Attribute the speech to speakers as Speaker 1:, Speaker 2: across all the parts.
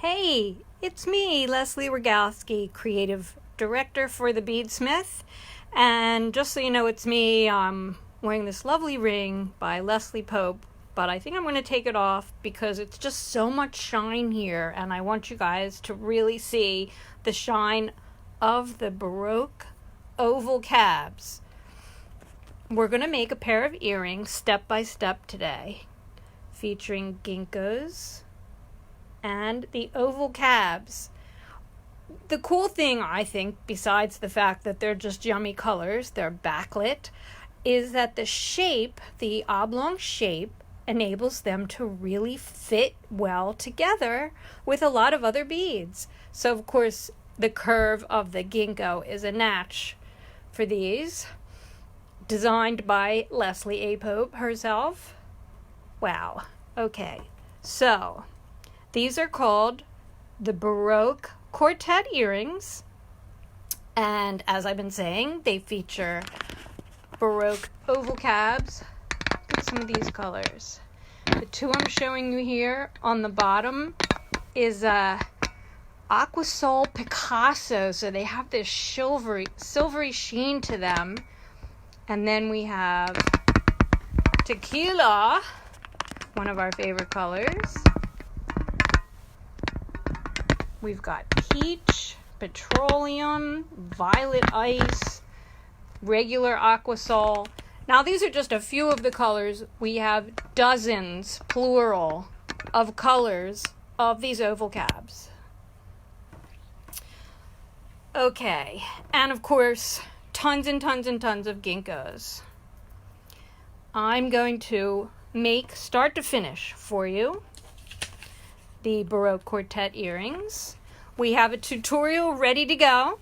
Speaker 1: Hey, it's me, Leslie Rogalski, creative director for the Beadsmith. And just so you know, it's me. I'm wearing this lovely ring by Leslie Pope, but I think I'm going to take it off because it's just so much shine here, and I want you guys to really see the shine of the baroque oval cabs. We're going to make a pair of earrings step by step today, featuring ginkgos and the oval cabs. The cool thing, I think, besides the fact that they're just yummy colors, they're backlit, is that the shape, the oblong shape, enables them to really fit well together with a lot of other beads. So, of course, the curve of the ginkgo is a match for these, designed by Leslie A. Pope herself. Wow. Okay, so these are called the Baroque Quartet earrings, and as I've been saying, they feature Baroque oval cabs. Look at some of these colors. The two I'm showing you here on the bottom is Aquasol Picasso, so they have this silvery sheen to them. And then we have Tequila, one of our favorite colors. We've got peach, petroleum, violet ice, regular aquasol. Now these are just a few of the colors. We have dozens, plural, of colors of these oval cabs. Okay, and of course, tons and tons and tons of ginkgos. I'm going to make start to finish for you the Baroque Quartet earrings. We have a tutorial ready to go.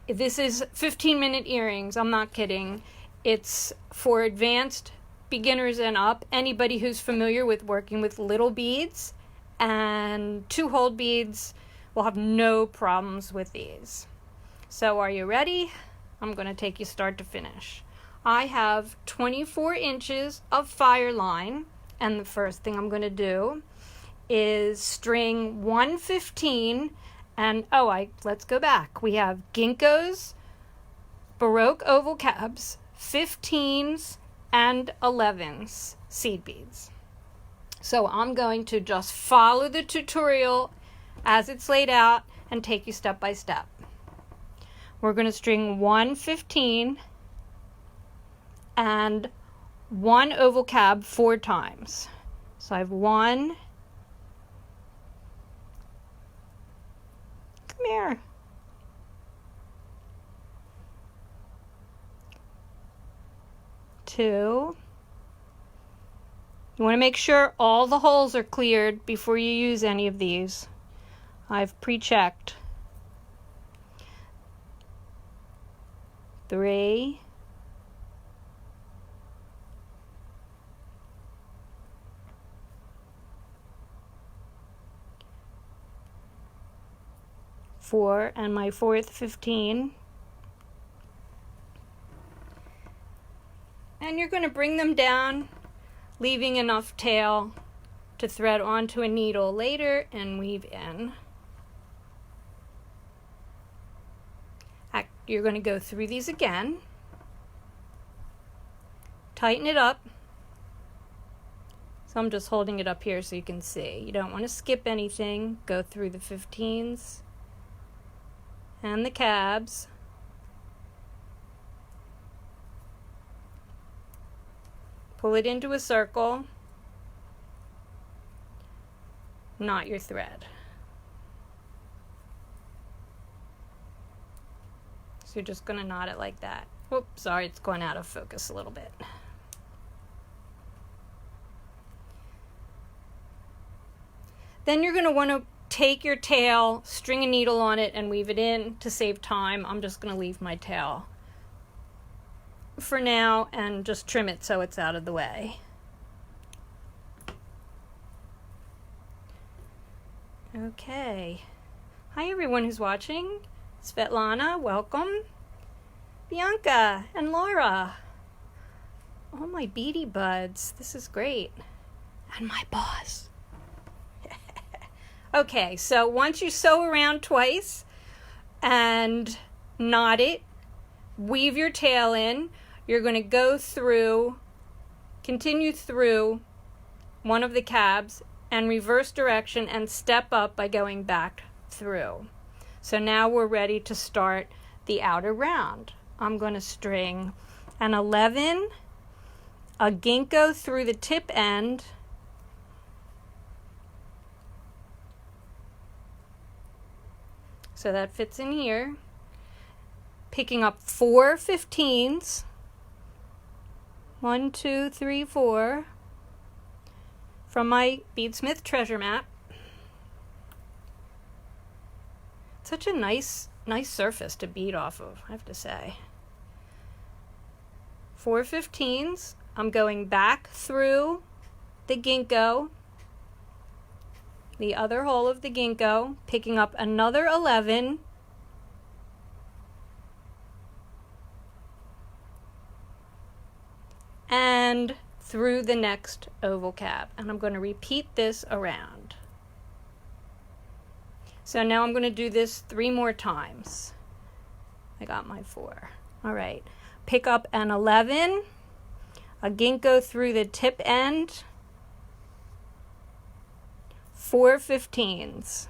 Speaker 1: This is 15-minute earrings. I'm not kidding. It's for advanced beginners and up. Anybody who's familiar with working with little beads and two-hole beads will have no problems with these. So are you ready? I'm going to take you start to finish. I have 24 inches of fire line, and the first thing I'm going to do is string 115, and let's go back. We have ginkgos, baroque oval cabs, 15s, and 11s seed beads. So I'm going to just follow the tutorial as it's laid out and take you step by step. We're going to string 115 and one oval cab 4 times. So I have 1, come here, 2. You want to make sure all the holes are cleared before you use any of these. I've pre-checked. 3. 4, and my 4th 15. And you're going to bring them down, leaving enough tail to thread onto a needle later and weave in. You're going to go through these again, tighten it up. So I'm just holding it up here so you can see. You don't want to skip anything. Go through the 15s and the cabs. Pull it into a circle. Knot your thread. So you're just going to knot it like that. Whoops, sorry, it's going out of focus a little bit. Then you're going to want to take your tail, string a needle on it, and weave it in. To save time, I'm just going to leave my tail for now and just trim it so it's out of the way. Okay. Hi everyone who's watching. Svetlana, welcome. Bianca and Laura. Oh, my beady buds. This is great. And my boss. Okay, so once you sew around twice and knot it, weave your tail in, you're going to go through, continue through one of the cabs and reverse direction and step up by going back through. So now we're ready to start the outer round. I'm going to string an 11, a ginkgo through the tip end, so that fits in here, picking up 4 15s, 1, 2, 3, 4, from my Beadsmith treasure map. Such a nice surface to bead off of, I have to say. 4 15s. I'm going back through the ginkgo, the other hole of the ginkgo, picking up another 11, and through the next oval cab. And I'm going to repeat this around. So now I'm going to do this 3 more times. I got my 4. All right. Pick up an 11, a ginkgo through the tip end, 4 15s.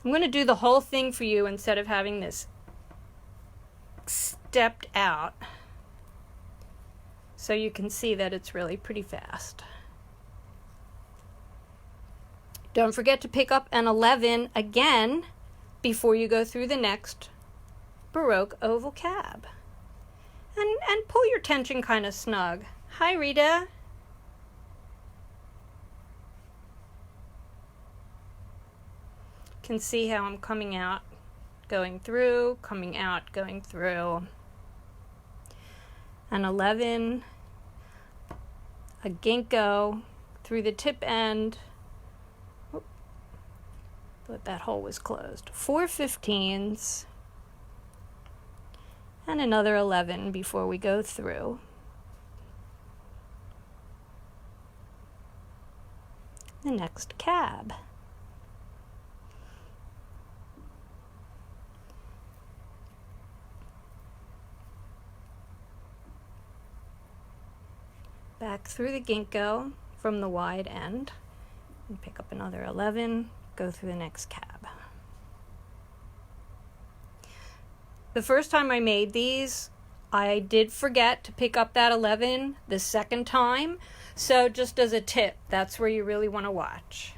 Speaker 1: I'm going to do the whole thing for you instead of having this stepped out, so you can see that it's really pretty fast. Don't forget to pick up an 11 again before you go through the next baroque oval cab. And pull your tension kind of snug. Hi, Rita. Can see how I'm coming out, going through, coming out, going through. An 11, a ginkgo through the tip end. But that hole was closed. 4 15s and another 11 before we go through. The next cab. Back through the ginkgo from the wide end and pick up another 11. Go through the next cab. The first time I made these, I did forget to pick up that 11 the second time, so just as a tip, that's where you really want to watch.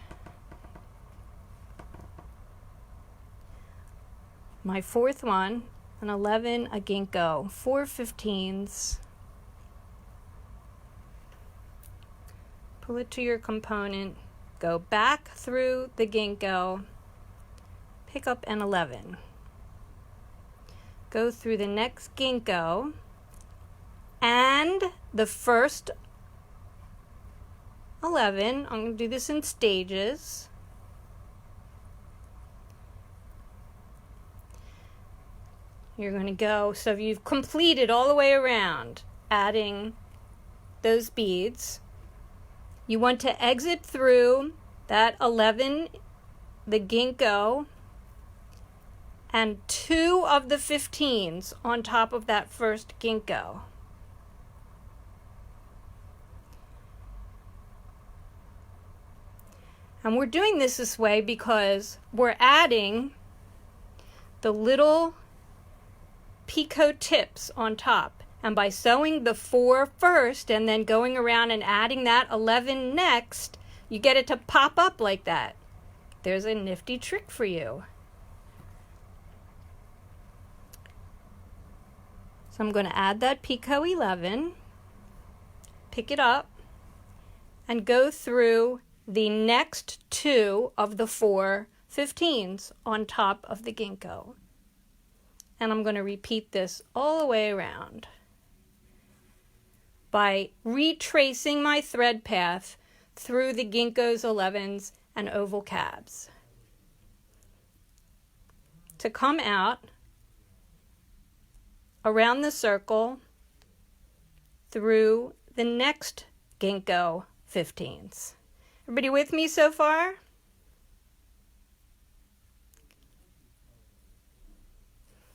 Speaker 1: My fourth one, an 11, a ginkgo, 4 15s. Pull it to your component. Go back through the ginkgo, pick up an 11. Go through the next ginkgo, and the first 11, I'm going to do this in stages. You're going to go, so you've completed all the way around, adding those beads. You want to exit through that 11, the ginkgo, and 2 of the 15s on top of that first ginkgo. And we're doing this way because we're adding the little picot tips on top. And by sewing the 4 first and then going around and adding that 11 next, you get it to pop up like that. There's a nifty trick for you. So I'm going to add that picot 11, pick it up, and go through the next 2 of the 4 15s on top of the ginkgo. And I'm going to repeat this all the way around by retracing my thread path through the ginkgos, 11s, and oval cabs. To come out around the circle through the next ginkgo 15s. Everybody with me so far?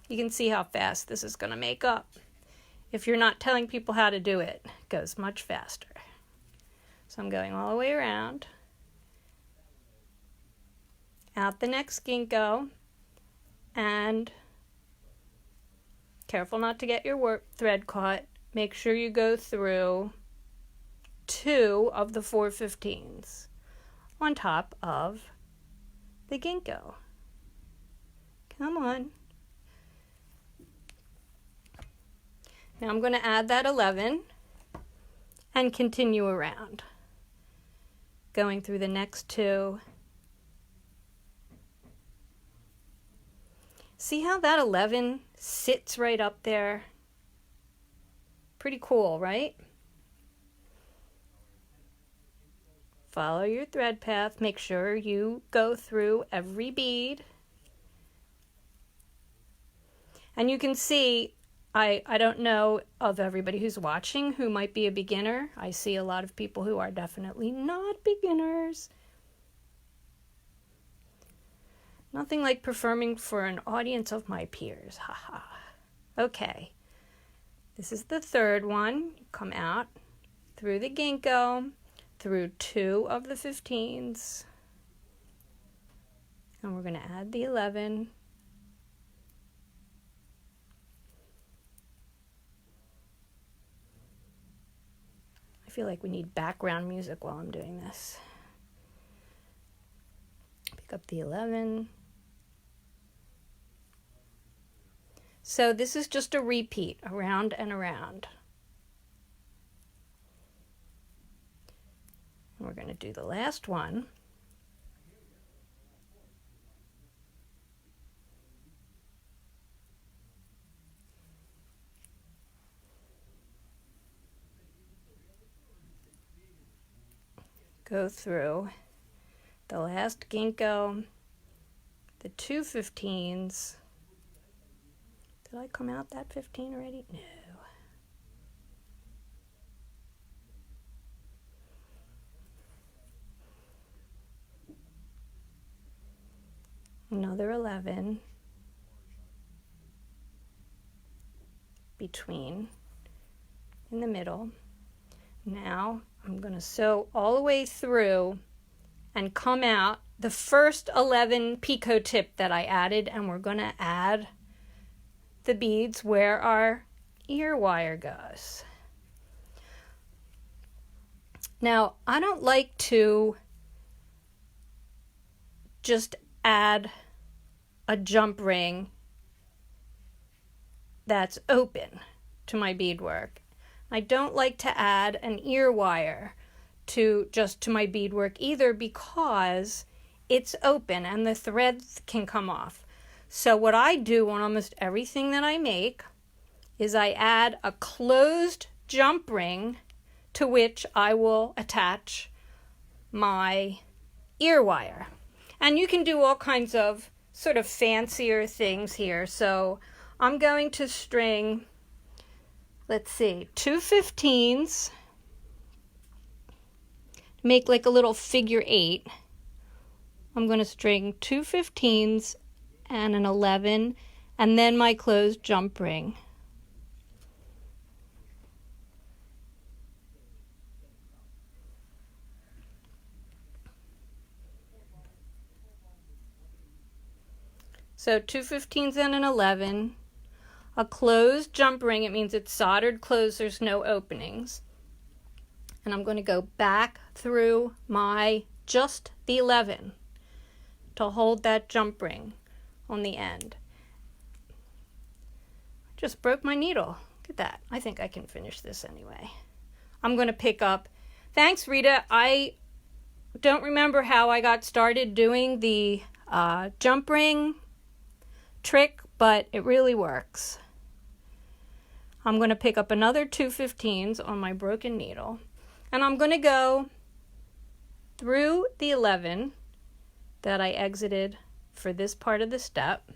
Speaker 1: You can see how fast this is going to make up. If you're not telling people how to do it, it goes much faster. So I'm going all the way around, out the next ginkgo, and careful not to get your thread caught. Make sure you go through 2 of the 4/15s on top of the ginkgo. Come on. Now I'm going to add that 11 and continue around, going through the next 2. See how that 11 sits right up there? Pretty cool, right? Follow your thread path. Make sure you go through every bead. And you can see, I don't know of everybody who's watching who might be a beginner. I see a lot of people who are definitely not beginners. Nothing like performing for an audience of my peers. Haha. Okay. This is the 3rd one. You come out through the ginkgo, through 2 of the 15s. And we're going to add the 11. I feel like we need background music while I'm doing this. Pick up the 11. So this is just a repeat, around and around. And we're going to do the last one. Go through the last ginkgo, the 2 15s. Did I come out that 15 already? No. Another 11 between, in the middle. Now I'm going to sew all the way through and come out the first 11 picot tip that I added, and we're going to add the beads where our ear wire goes. Now, I don't like to just add a jump ring that's open to my beadwork. I don't like to add an ear wire to my beadwork either, because it's open and the threads can come off. So what I do on almost everything that I make is I add a closed jump ring to which I will attach my ear wire. And you can do all kinds of sort of fancier things here. So I'm going to string, let's see, 2 15s, make like a little figure 8. I'm going to string 2 15s and an 11, and then my closed jump ring. So 2 15s and an 11, a closed jump ring. It means it's soldered closed, there's no openings. And I'm going to go back through just the 11 to hold that jump ring on the end. I just broke my needle. Look at that. I think I can finish this anyway. I'm going to pick up. Thanks, Rita. I don't remember how I got started doing the jump ring trick, but it really works. I'm going to pick up another 2 15s on my broken needle, and I'm going to go through the 11 that I exited for this part of the step.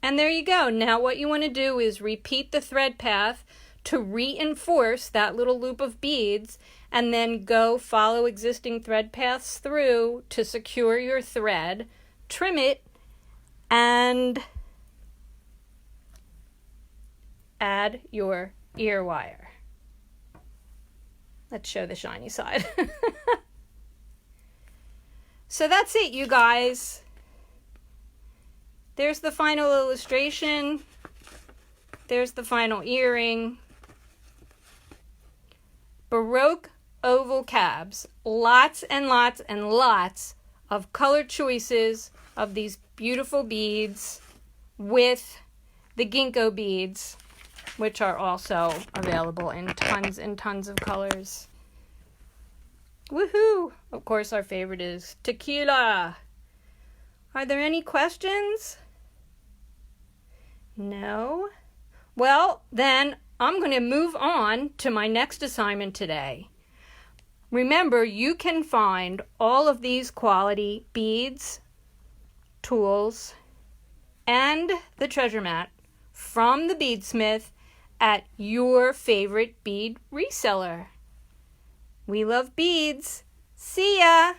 Speaker 1: And there you go. Now what you want to do is repeat the thread path to reinforce that little loop of beads, and then go follow existing thread paths through to secure your thread, trim it, and add your ear wire. Let's show the shiny side. So that's it, you guys. There's the final illustration. There's the final earring. Baroque oval cabs. Lots and lots and lots of color choices of these beautiful beads with the ginkgo beads, which are also available in tons and tons of colors. Woohoo! Of course, our favorite is tequila. Are there any questions? No? Well, then I'm going to move on to my next assignment today. Remember, you can find all of these quality beads, tools, and the treasure mat from the Beadsmith at your favorite bead reseller. We love beads. See ya!